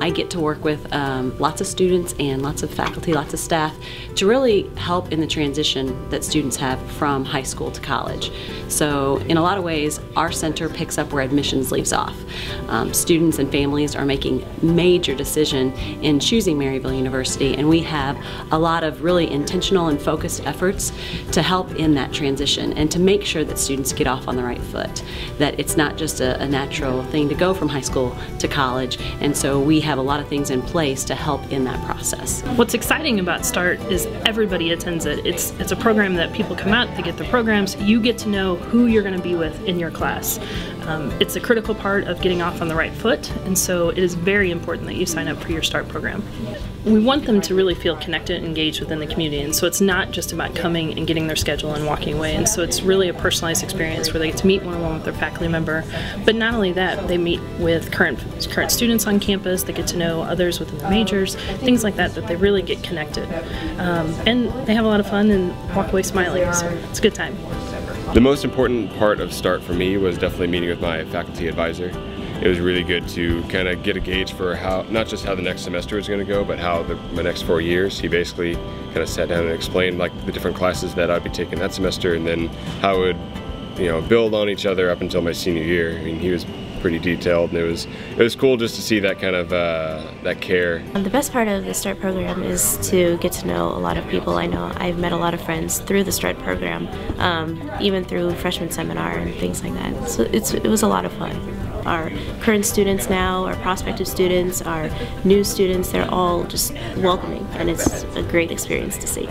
I get to work with lots of students and lots of faculty, lots of staff to really help in the transition that students have from high school to college. So in a lot of ways, our center picks up where admissions leaves off. Students and families are making major decision in choosing Maryville University, and we have a lot of really intentional and focused efforts to help in that transition and to make sure that students get off on the right foot, that it's not just a natural thing to go from high school to college, and so we have a lot of things in place to help in that process. What's exciting about START is everybody attends it. It's a program that people come out, they get their programs, you get to know who you're going to be with in your class. It's a critical part of getting off on the right foot, and so it is very important that you sign up for your START program. We want them to really feel connected and engaged within the community, and so it's not just about coming and getting their schedule and walking away, and so it's really a personalized experience where they get to meet one-on-one with their faculty member. But not only that, they meet with current students on campus, they get to know others within the majors, things like that, that they really get connected. And they have a lot of fun and walk away smiling, so it's a good time. The most important part of START for me was definitely meeting with my faculty advisor. It was really good to kind of get a gauge for how, not just how the next semester is going to go, but how my next 4 years. He basically kind of sat down and explained like the different classes that I'd be taking that semester, and then how it would, build on each other up until my senior year. I mean, he was pretty detailed, and it was cool just to see that kind of that care. The best part of the START program is to get to know a lot of people. I know I've met a lot of friends through the START program, even through freshman seminar and things like that. So it was a lot of fun. Our current students now, our prospective students, our new students, they're all just welcoming, and it's a great experience to see.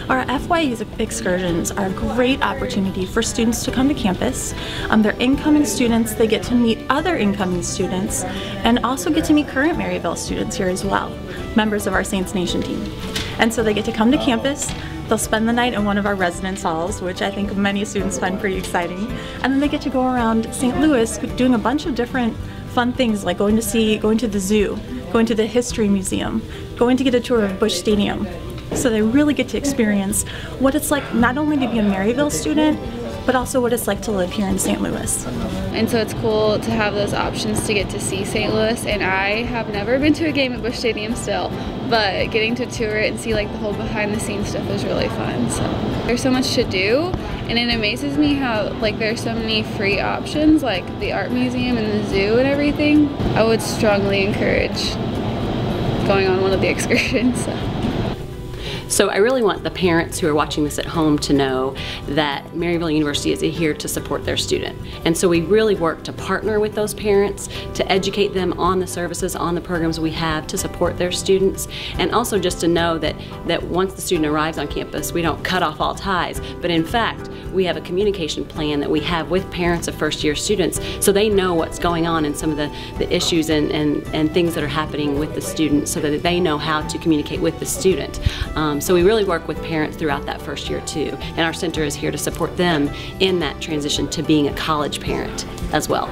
Our FY excursions are a great opportunity for students to come to campus. They're incoming students, they get to meet other incoming students, and also get to meet current Maryville students here as well, members of our Saints Nation team. And so they get to come to campus, they'll spend the night in one of our residence halls, which I think many students find pretty exciting, and then they get to go around St. Louis doing a bunch of different fun things, like going to the zoo, going to the History Museum, going to get a tour of Busch Stadium. So they really get to experience what it's like not only to be a Maryville student, but also what it's like to live here in St. Louis. And so it's cool to have those options to get to see St. Louis, and I have never been to a game at Busch Stadium still, but getting to tour it and see like the whole behind the scenes stuff is really fun. So there's so much to do, and it amazes me how like there's so many free options, like the art museum and the zoo and everything. I would strongly encourage going on one of the excursions. So I really want the parents who are watching this at home to know that Maryville University is here to support their student. And so we really work to partner with those parents, to educate them on the services, on the programs we have to support their students, and also just to know that once the student arrives on campus, we don't cut off all ties, but in fact, we have a communication plan that we have with parents of first-year students so they know what's going on and some of the issues and things that are happening with the student so that they know how to communicate with the student. So we really work with parents throughout that first year too, and our center is here to support them in that transition to being a college parent as well.